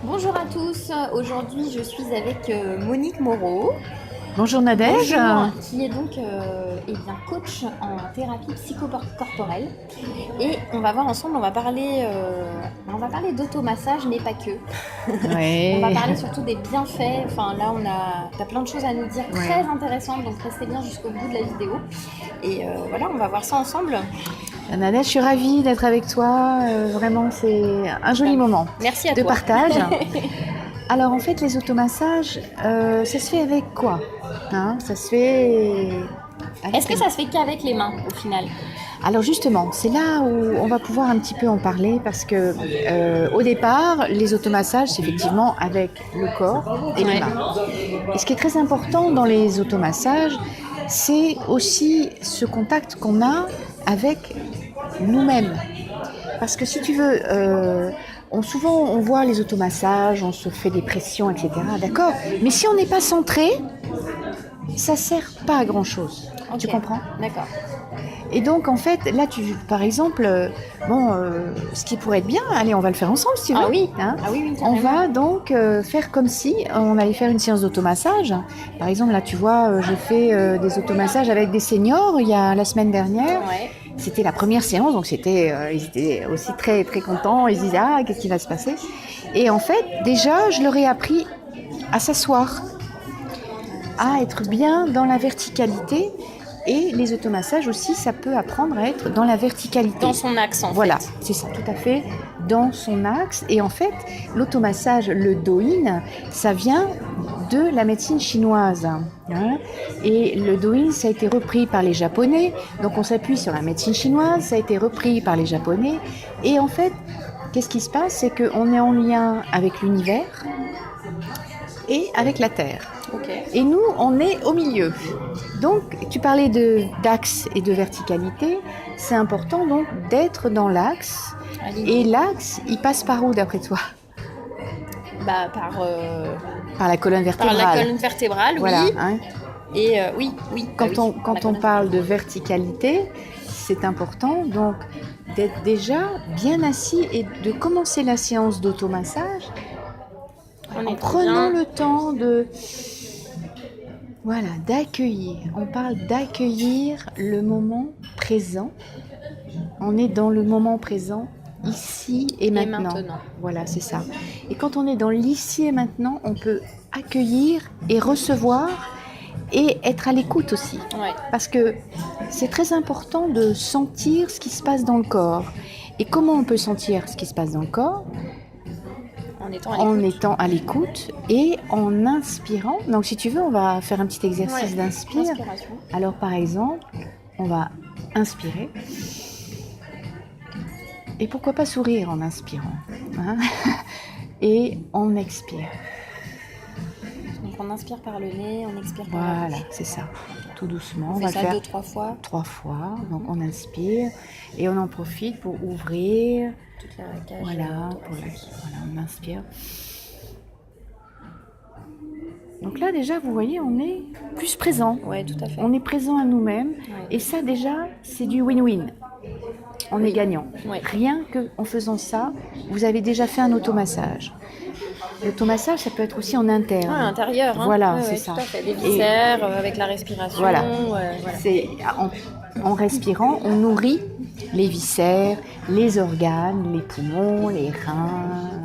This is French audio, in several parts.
Bonjour à tous, aujourd'hui je suis avec Monique Moreau. Bonjour Nadège. Bonjour, qui est donc coach en thérapie psychocorporelle. Et on va voir ensemble, on va parler d'automassage, mais pas que. On va Oui. parler surtout des bienfaits. Enfin là, t'as plein de choses à nous dire très intéressantes, donc restez bien jusqu'au bout de la vidéo. Et voilà, on va voir ça ensemble. Nadège, je suis ravie d'être avec toi. Vraiment, c'est un joli moment Merci à de toi. partage. Alors en fait, les automassages, ça se fait avec quoi Ça se fait... Est-ce que ça se fait qu'avec les mains au final? Alors justement, c'est là où on va pouvoir un petit peu en parler parce que au départ, les automassages, c'est effectivement avec le corps et les mains. Et ce qui est très important dans les automassages, c'est aussi ce contact qu'on a avec nous-mêmes. Parce que si tu veux, souvent on voit les automassages, on se fait des pressions, etc. D'accord. Mais si on n'est pas centré, ça sert pas à grand chose. Okay. Tu comprends? D'accord. Et donc en fait, là, par exemple, ce qui pourrait être bien, allez, on va le faire ensemble si tu veux. Ah oui. Oui, on va donc faire comme si on allait faire une séance d'automassage. Par exemple, là, tu vois, je fais des automassages avec des seniors la semaine dernière. Ouais. C'était la première séance, donc ils étaient aussi très très contents. Ils se disaient qu'est-ce qui va se passer? Et en fait, déjà, je leur ai appris à s'asseoir, à être bien dans la verticalité. Et les automassages aussi, ça peut apprendre à être dans la verticalité. Dans son axe, en fait. Voilà, c'est ça, tout à fait, dans son axe. Et en fait, l'automassage, le Do-in, ça vient de la médecine chinoise. Et le Do-in, ça a été repris par les Japonais. Donc on s'appuie sur la médecine chinoise, ça a été repris par les Japonais. Et en fait, qu'est-ce qui se passe? C'est qu'on est en lien avec l'univers et avec la Terre. Okay. Et nous, on est au milieu. Donc, tu parlais d'axe et de verticalité. C'est important donc d'être dans l'axe. Et l'axe, il passe par où d'après toi? Par la colonne vertébrale. Par la colonne vertébrale, voilà, oui. Hein. Et oui. Quand on parle de verticalité, c'est important donc d'être déjà bien assis et de commencer la séance d'automassage en prenant le temps d'accueillir. On parle d'accueillir le moment présent. On est dans le moment présent, ici et maintenant. Voilà, c'est ça. Et quand on est dans l'ici et maintenant, on peut accueillir et recevoir et être à l'écoute aussi. Ouais. Parce que c'est très important de sentir ce qui se passe dans le corps. Et comment on peut sentir ce qui se passe dans le corps ? En étant à l'écoute et en inspirant. Donc si tu veux, on va faire un petit exercice d'inspiration. Alors par exemple, on va inspirer. Et pourquoi pas sourire en inspirant, Et on expire. Donc on inspire par le nez, on expire par la bouche. Voilà, c'est ça. Tout doucement. On va fait ça 2-3 fois. 3 fois. Donc on inspire et on en profite pour ouvrir. Toute la cage. Voilà, on inspire. Donc là déjà, vous voyez, on est plus présent. Ouais, tout à fait. On est présent à nous-mêmes. Ouais. Et ça déjà, c'est du win-win. On est gagnant. Ouais. Rien qu'en faisant ça, vous avez déjà fait un automassage. L'automassage, ça peut être aussi en interne. À l'intérieur. Voilà, c'est ça. Tout à fait. Les viscères, avec la respiration. Voilà. C'est en respirant, on nourrit les viscères, les organes, les poumons, les reins,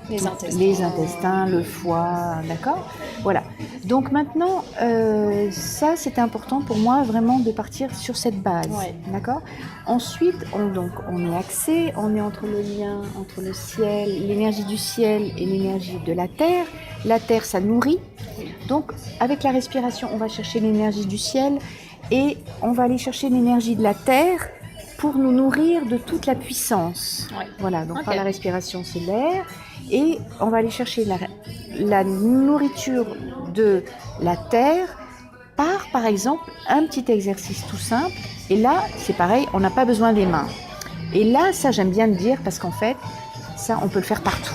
les intestins, le foie, d'accord ? Voilà. Donc maintenant, ça c'est important pour moi vraiment de partir sur cette base, d'accord ? Ensuite, on est axé, on est entre le lien entre le ciel, l'énergie du ciel et l'énergie de la terre. La terre, ça nourrit. Donc avec la respiration, on va chercher l'énergie du ciel et on va aller chercher l'énergie de la terre pour nous nourrir de toute la puissance. Voilà, donc par la respiration, c'est l'air. Et on va aller chercher la nourriture de la terre par exemple, un petit exercice tout simple. Et là, c'est pareil, on n'a pas besoin des mains. Et là, ça, j'aime bien le dire parce qu'en fait, ça, on peut le faire partout.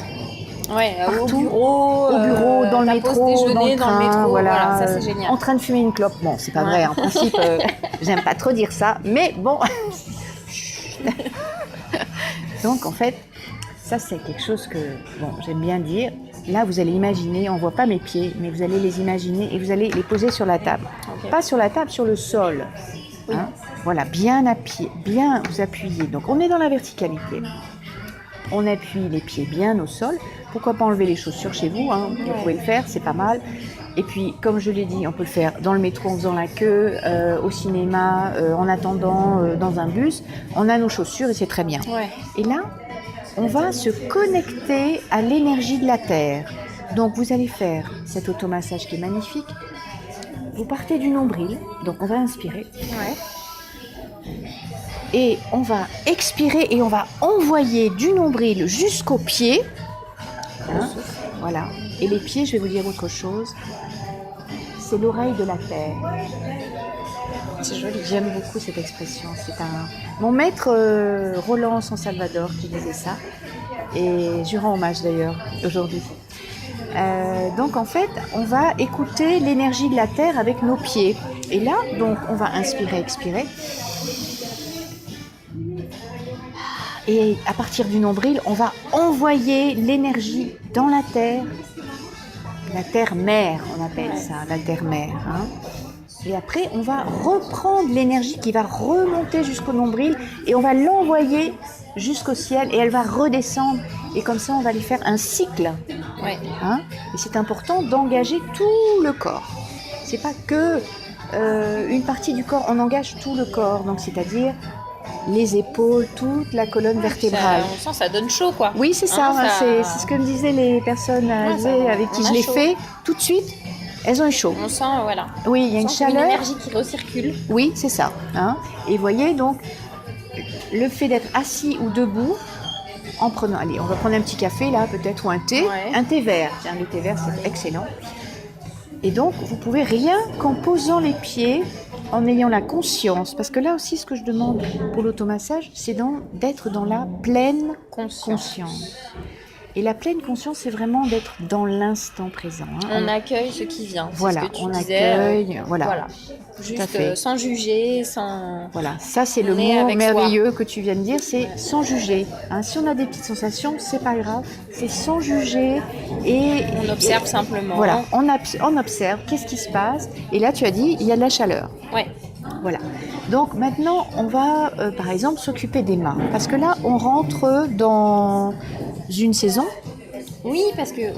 Partout, au bureau, dans le métro, dans le train, voilà, ça c'est génial. En train de fumer une clope. Bon, c'est pas vrai, en principe, j'aime pas trop dire ça, mais bon. Donc, en fait, Ça, c'est quelque chose que, bon, j'aime bien dire. Là, vous allez imaginer, on ne voit pas mes pieds, mais vous allez les imaginer et vous allez les poser sur la table. Ok. Pas sur la table, sur le sol. Hein. Voilà, bien vous appuyez. Donc, on est dans la verticalité. On appuie les pieds bien au sol. Pourquoi pas enlever les chaussures chez vous, hein. Vous pouvez le faire, c'est pas mal. Et puis, comme je l'ai dit, on peut le faire dans le métro en faisant la queue, au cinéma, en attendant dans un bus. On a nos chaussures et c'est très bien. Ouais. Et là, on va se connecter à l'énergie de la Terre. Donc, vous allez faire cet automassage qui est magnifique. Vous partez du nombril, donc on va inspirer. Ouais. Et on va expirer et on va envoyer du nombril jusqu'aux pieds. Hein, voilà. Et les pieds, je vais vous dire autre chose. C'est l'oreille de la terre. C'est joli. J'aime beaucoup cette expression. Mon maître Roland San Salvador qui disait ça. Et je lui rends hommage d'ailleurs aujourd'hui. Donc en fait, on va écouter l'énergie de la terre avec nos pieds. Et là, donc, on va inspirer, expirer. Et à partir du nombril, on va envoyer l'énergie dans la terre-mère, on appelle ça, la terre-mère. Hein. Et après, on va reprendre l'énergie qui va remonter jusqu'au nombril et on va l'envoyer jusqu'au ciel et elle va redescendre. Et comme ça, on va aller faire un cycle. Ouais. Hein. Et c'est important d'engager tout le corps. C'est pas que une partie du corps, on engage tout le corps. Donc, c'est-à-dire les épaules, toute la colonne vertébrale. On sent ça donne chaud, quoi. Oui, c'est ça. Hein, c'est ce que me disaient les personnes âgées avec qui je l'ai fait. Tout de suite, elles ont eu chaud. On sent, voilà. Oui, il y a une chaleur. Une énergie qui recircule. Oui, c'est ça. Hein. Et voyez, donc, le fait d'être assis ou debout, en prenant, allez, on va prendre un petit café là, peut-être, ou un thé. Ouais. Un thé vert. Tiens, le thé vert, c'est excellent. Et donc, vous pouvez rien qu'en posant les pieds, en ayant la conscience, parce que là aussi, ce que je demande pour l'automassage, c'est d'être dans la pleine conscience. Et la pleine conscience, c'est vraiment d'être dans l'instant présent. Hein. On accueille ce qui vient. Voilà, ce que tu on disais, accueille. Voilà. Juste sans juger, sans... Voilà, ça c'est le mot merveilleux que tu viens de dire, c'est sans juger. Hein, si on a des petites sensations, c'est pas grave, c'est sans juger. Et on observe simplement. Voilà, on observe, qu'est-ce qui se passe. Et là, tu as dit, il y a de la chaleur. Ouais. Voilà. Donc maintenant, on va, par exemple, s'occuper des mains. Parce que là, on rentre dans une saison. Oui, parce qu'il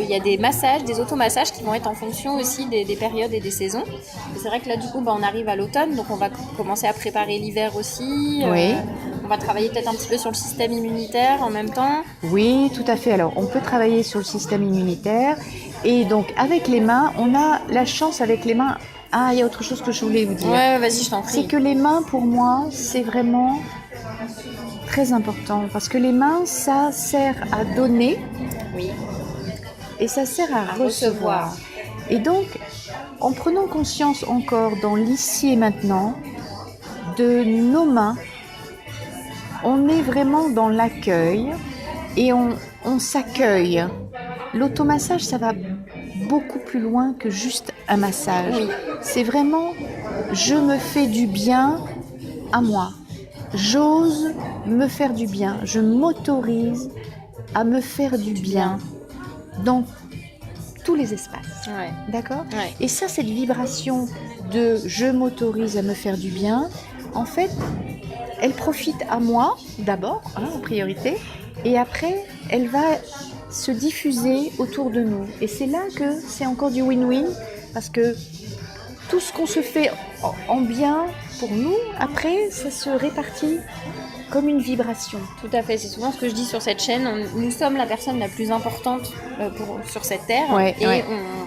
y a des massages, des automassages qui vont être en fonction aussi des périodes et des saisons. Et c'est vrai que là, du coup, on arrive à l'automne, donc on va commencer à préparer l'hiver aussi. Oui. On va travailler peut-être un petit peu sur le système immunitaire en même temps. Oui, tout à fait. Alors, on peut travailler sur le système immunitaire. Et donc, avec les mains, on a la chance avec les mains... Ah, il y a autre chose que je voulais vous dire. Ouais, vas-y, je t'en prie. C'est que les mains, pour moi, c'est vraiment très important. Parce que les mains, ça sert à donner. Oui. Et ça sert à recevoir. Et donc, en prenant conscience encore dans l'ici et maintenant de nos mains, on est vraiment dans l'accueil et on s'accueille. L'automassage, ça va beaucoup plus loin que juste un massage. Oui. C'est vraiment, je me fais du bien à moi. J'ose me faire du bien. Je m'autorise à me faire du bien dans tous les espaces. Ouais. D'accord ? Ouais. Et ça, cette vibration de je m'autorise à me faire du bien, en fait, elle profite à moi d'abord, en priorité, et après, elle va se diffuser autour de nous. Et c'est là que c'est encore du win-win, parce que tout ce qu'on se fait en bien pour nous, après, ça se répartit comme une vibration. Tout à fait, c'est souvent ce que je dis sur cette chaîne. Nous sommes la personne la plus importante sur cette terre. Ouais, et ouais.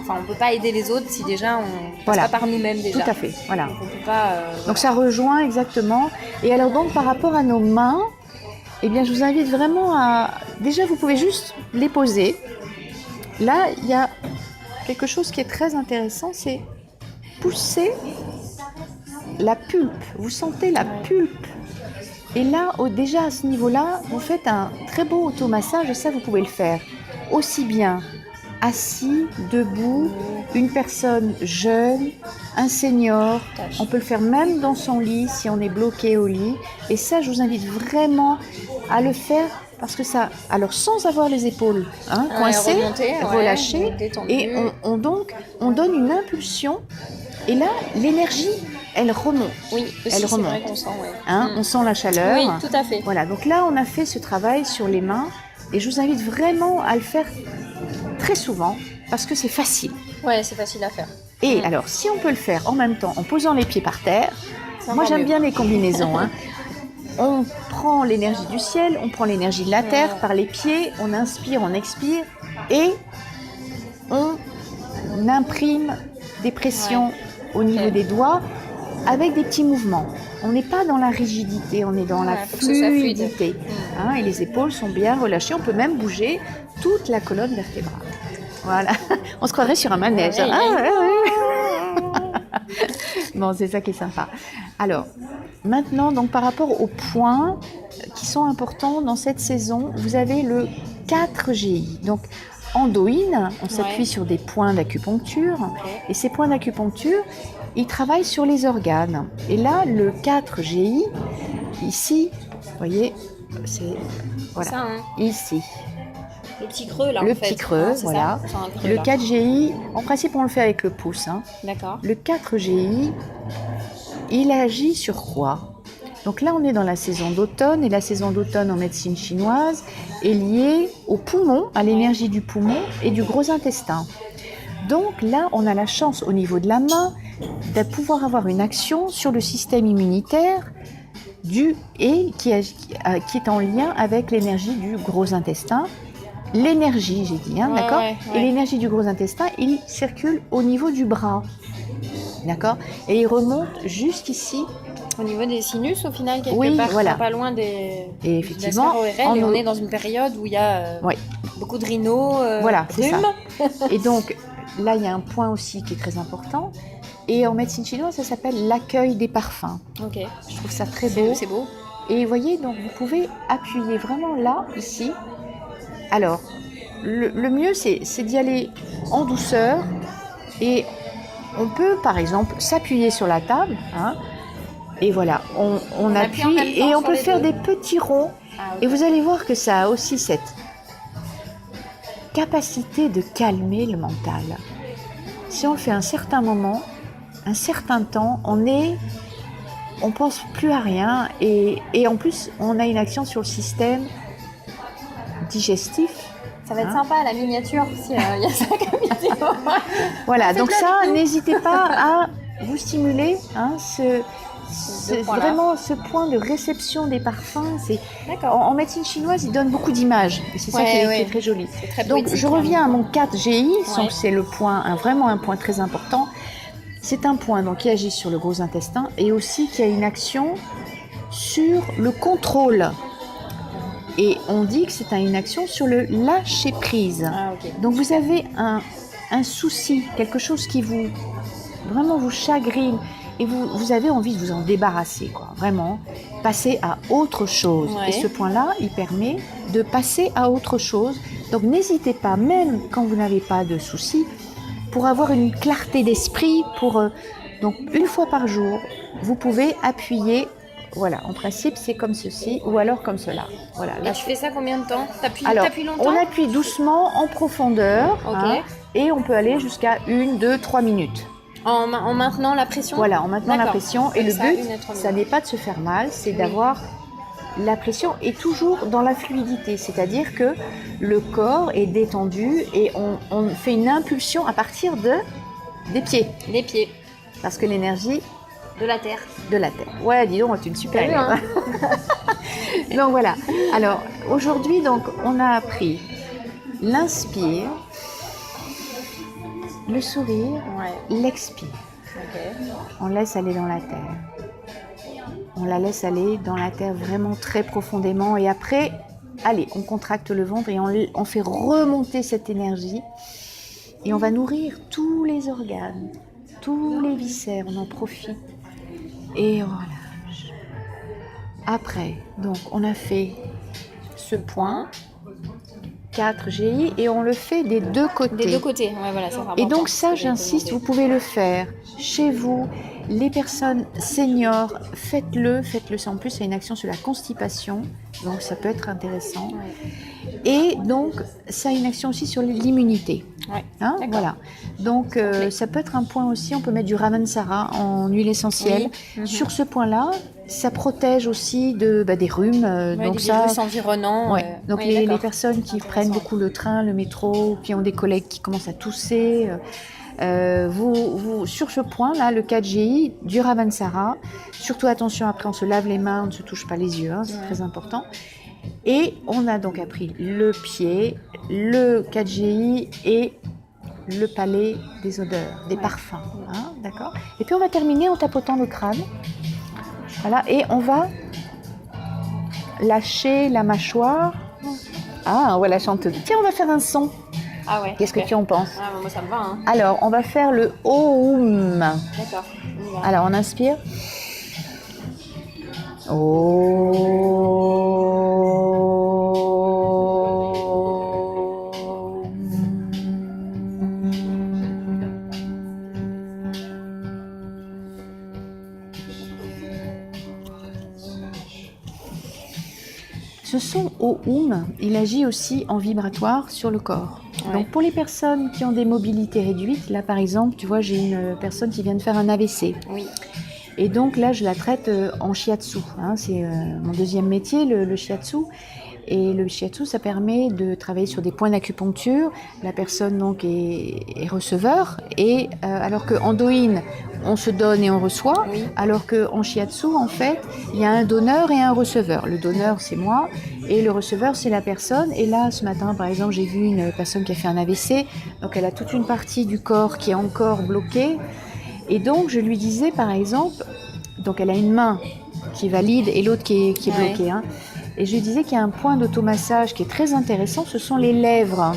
on ne peut pas aider les autres si déjà on passe pas par nous-mêmes déjà. Tout à fait, voilà. Donc, on peut pas, Donc ça rejoint exactement. Et alors donc par rapport à nos mains, eh bien je vous invite vraiment à... Déjà vous pouvez juste les poser. Là il y a quelque chose qui est très intéressant, c'est pousser la pulpe. Vous sentez la pulpe. Et là, déjà à ce niveau-là, vous faites un très beau automassage et ça, vous pouvez le faire aussi bien assis, debout, une personne jeune, un senior. On peut le faire même dans son lit si on est bloqué au lit. Et ça, je vous invite vraiment à le faire parce que ça, alors sans avoir les épaules coincées, relâchées, et on donne une impulsion, et là, l'énergie, elle remonte. Oui, aussi, elle remonte. Vrai qu'on sent, On sent la chaleur. Oui, tout à fait. Voilà, donc là, on a fait ce travail sur les mains, et je vous invite vraiment à le faire très souvent, parce que c'est facile. Ouais, c'est facile à faire. Et alors, si on peut le faire en même temps, en posant les pieds par terre, moi j'aime bien les combinaisons. On prend l'énergie du ciel, on prend l'énergie de la terre par les pieds, on inspire, on expire, et on imprime des pressions au niveau des doigts avec des petits mouvements. On n'est pas dans la rigidité, on est dans la fluidité. Et les épaules sont bien relâchées, on peut même bouger toute la colonne vertébrale. Voilà, on se croirait sur un manège. Bon, c'est ça qui est sympa. Alors, maintenant, donc, par rapport aux points qui sont importants dans cette saison, vous avez le 4GI. Donc, en Doin, on s'appuie sur des points d'acupuncture. Et ces points d'acupuncture, ils travaillent sur les organes. Et là, le 4GI, ici, vous voyez, c'est voilà, ça, ici. Le petit creux, là, le petit creux, voilà. Creux, le 4GI, en principe, on le fait avec le pouce. D'accord. Le 4GI, il agit sur quoi? Donc là, on est dans la saison d'automne, et la saison d'automne en médecine chinoise est liée au poumon, à l'énergie du poumon et du gros intestin. Donc là, on a la chance, au niveau de la main, de pouvoir avoir une action sur le système immunitaire qui est en lien avec l'énergie du gros intestin. L'énergie, j'ai dit, d'accord. Et l'énergie du gros intestin, il circule au niveau du bras, d'accord. Et il remonte jusqu'ici. Au niveau des sinus, au final, quelque part, pas loin des. Et effectivement, et on est dans une période où il y a beaucoup de rhinos, c'est ça. Et donc là, il y a un point aussi qui est très important. Et en médecine chinoise, ça s'appelle l'accueil des parfums. Ok. Je trouve ça très beau. C'est beau. Et vous voyez, donc vous pouvez appuyer vraiment là, ici. Alors, le mieux, c'est d'y aller en douceur, et on peut, par exemple, s'appuyer sur la table, et voilà, on appuie, et on peut faire des petits ronds, et vous allez voir que ça a aussi cette capacité de calmer le mental. Si on le fait un certain moment, un certain temps, on pense plus à rien, et en plus, on a une action sur le système digestif. Ça va être sympa à la miniature si il y a ça comme vidéo. Voilà, donc ça, n'hésitez pas à vous stimuler vraiment ce point de réception des parfums. En médecine chinoise, ils donnent beaucoup d'images, et c'est ça qui est très joli. Très donc je reviens à mon 4GI, c'est le point, vraiment un point très important. C'est un point donc, qui agit sur le gros intestin, et aussi qui a une action sur le contrôle. Et on dit que c'est une action sur le lâcher-prise. Donc vous avez un souci, quelque chose qui vraiment vous chagrine, et vous avez envie de vous en débarrasser, vraiment, passer à autre chose. Et ce point-là, il permet de passer à autre chose. Donc n'hésitez pas, même quand vous n'avez pas de souci, pour avoir une clarté d'esprit, donc une fois par jour, vous pouvez appuyer. Voilà, en principe, c'est comme ceci, ou alors comme cela. Voilà. Là, tu fais ça combien de temps? T'appuies longtemps? On appuie doucement, en profondeur, et on peut aller jusqu'à 1, 2, 3 minutes. En maintenant la pression? Voilà, en maintenant la pression. Et le but, ça n'est pas de se faire mal, c'est d'avoir la pression est toujours dans la fluidité, c'est-à-dire que le corps est détendu, et on fait une impulsion à partir des pieds. Des pieds. Parce que l'énergie... De la terre. De la terre. Ouais, dis donc, tu es une super élève. Donc voilà. Alors, aujourd'hui, donc, on a appris l'inspire, le sourire, l'expire. On laisse aller dans la terre. On la laisse aller dans la terre vraiment très profondément. Et après, allez, on contracte le ventre et on fait remonter cette énergie. Et on va nourrir tous les organes, tous les viscères. On en profite. Et on relâche. Après, donc, on a fait ce point 4GI, et on le fait des deux côtés. Des deux côtés, voilà, ça. Et donc ça, j'insiste, vous pouvez le faire chez vous. Les personnes seniors, faites-le. Ça en plus, c'est une action sur la constipation, donc ça peut être intéressant. Ouais. Et donc, ça a une action aussi sur l'immunité. Ouais. Hein, voilà. Donc, ça peut être un point aussi. On peut mettre du Ravansara en huile essentielle. Oui. Sur ce point-là, ça protège aussi des rhumes. Donc des ça, virus environnants. ouais. Donc les personnes qui prennent beaucoup le train, le métro, qui ont des collègues qui commencent à tousser, vous sur ce point-là, le 4GI, du Ravansara. Surtout attention, après on se lave les mains, on ne se touche pas les yeux, hein, c'est très important. Et on a donc appris le pied, le 4GI et le palais des odeurs, des parfums. Hein, d'accord. Et puis on va terminer en tapotant le crâne. Voilà, et on va lâcher la mâchoire. Ah, voilà, chanteuse. Tiens, on va faire un son. Ah ouais. Qu'est-ce que tu en penses? Ah, moi ça me va. Hein. Alors, on va faire le Om. D'accord. Alors, on inspire. Ce son Om, il agit aussi en vibratoire sur le corps. Ouais. Donc pour les personnes qui ont des mobilités réduites, là par exemple, tu vois, j'ai une personne qui vient de faire un AVC. Oui. Et donc là, je la traite en shiatsu. Hein, c'est mon deuxième métier, le shiatsu. Et le shiatsu, ça permet de travailler sur des points d'acupuncture. La personne donc est receveur. Et alors qu'en doin, on se donne et on reçoit. Oui. Alors qu'en shiatsu, en fait, il y a un donneur et un receveur. Le donneur, c'est moi. Et le receveur, c'est la personne. Et là, ce matin, par exemple, j'ai vu une personne qui a fait un AVC. Donc, elle a toute une partie du corps qui est encore bloquée. Et donc, je lui disais, par exemple, donc elle a une main qui est valide et l'autre qui est bloquée. Hein. Et je lui disais qu'il y a un point d'automassage qui est très intéressant, ce sont les lèvres.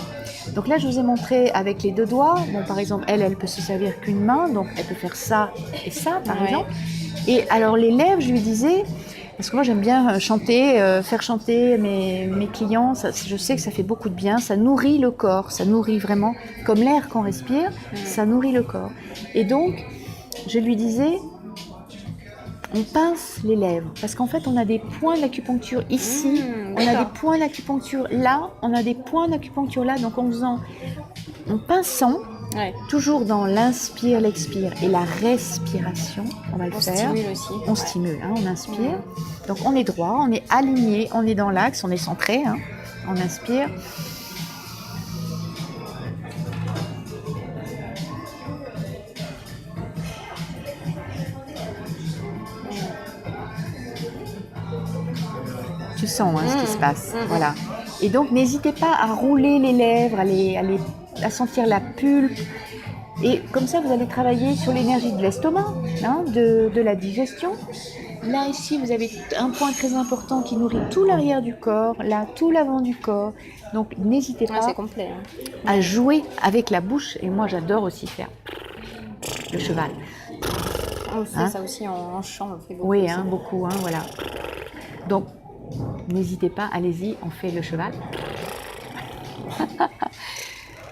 Donc là, je vous ai montré avec les deux doigts. Bon, par exemple, elle peut se servir qu'une main, donc elle peut faire ça et ça, par exemple. Et alors, les lèvres, je lui disais, parce que moi, j'aime bien chanter, faire chanter mes clients. Ça, je sais que ça fait beaucoup de bien. Ça nourrit le corps, ça nourrit vraiment, comme l'air qu'on respire, ça nourrit le corps. Et donc, je lui disais, on pince les lèvres, parce qu'en fait, on a des points d'acupuncture ici, on a des points d'acupuncture là, on a des points d'acupuncture là, donc en pinçant, toujours dans l'inspire, l'expire et la respiration, on va le faire. Stimule aussi. On stimule, hein, on inspire. Donc on est droit, on est aligné, on est dans l'axe, on est centré, hein, on inspire. Tu sens ce qui se passe, voilà. Et donc n'hésitez pas à rouler les lèvres, à sentir la pulpe. Et comme ça, vous allez travailler sur l'énergie de l'estomac, hein, de la digestion. Là, ici, vous avez un point très important qui nourrit tout l'arrière du corps, là, tout l'avant du corps. Donc n'hésitez pas c'est complet, hein. à jouer avec la bouche. Et moi, j'adore aussi faire le cheval. On fait ça aussi en chant, on fait beaucoup. Oui, beaucoup, voilà. Donc, n'hésitez pas, allez-y, on fait le cheval.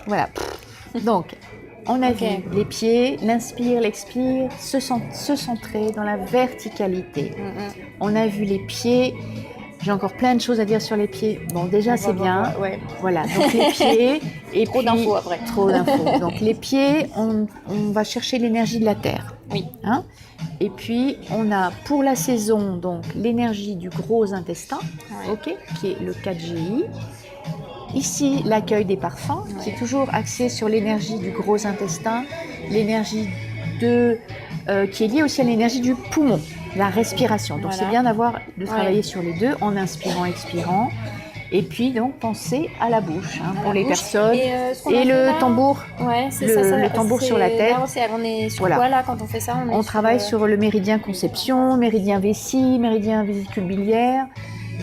Voilà. Donc, on a vu les pieds, l'inspire, l'expire, se centrer dans la verticalité. On a vu les pieds. J'ai encore plein de choses à dire sur les pieds. Bon, déjà, c'est bien. Voilà, donc les pieds. Et trop d'infos après. Trop d'infos. Donc, les pieds, on va chercher l'énergie de la terre. Oui. Hein? Et puis, on a pour la saison donc l'énergie du gros intestin, qui est le 4GI. Ici, l'accueil des parfums, qui est toujours axé sur l'énergie du gros intestin, l'énergie qui est liée aussi à l'énergie du poumon, la respiration. Donc, c'est bien de travailler sur les deux en inspirant, expirant. Et puis, donc, pensez à la bouche pour les personnes. Et le tambour. Le tambour sur la tête. Là, on est sur quoi, là, quand on fait ça? On travaille sur le méridien conception, méridien vessie, méridien vésicule biliaire.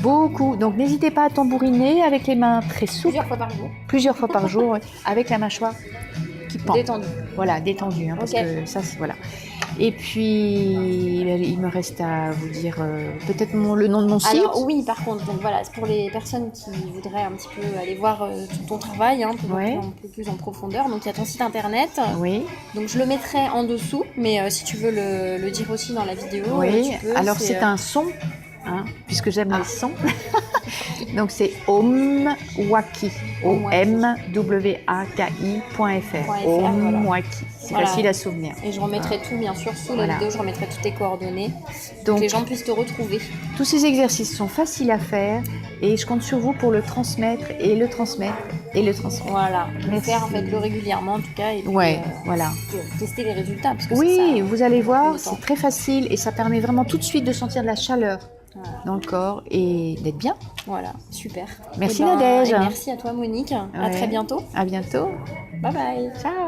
Beaucoup. Donc, n'hésitez pas à tambouriner avec les mains très souples. Plusieurs fois par jour, avec la mâchoire qui pend. Détendue. Voilà, détendue. Parce que ça, voilà. Et puis, il me reste à vous dire peut-être le nom de mon site. Alors oui, par contre, donc voilà, c'est pour les personnes qui voudraient un petit peu aller voir tout ton travail, un peu plus en profondeur. Donc il y a ton site internet. Oui. Donc je le mettrai en dessous, mais si tu veux le dire aussi dans la vidéo, oui. tu peux. Alors c'est un son, puisque j'aime les sons. Donc c'est omwaki, omwaki.fr. Omwaki, c'est facile à souvenir. Et je remettrai tout, bien sûr, sous la vidéo, je remettrai toutes tes coordonnées, donc que les gens puissent te retrouver. Tous ces exercices sont faciles à faire et je compte sur vous pour le transmettre et le transmettre et le transmettre. Voilà, le faire, faites-le régulièrement en tout cas, et puis, voilà. Tester les résultats. Parce que oui, vous allez voir, c'est très facile et ça permet vraiment tout de suite de sentir de la chaleur. Dans le corps et d'être bien. Voilà, super. Merci Nadège. Et merci à toi Monique. À très bientôt. À bientôt. Bye bye. Ciao.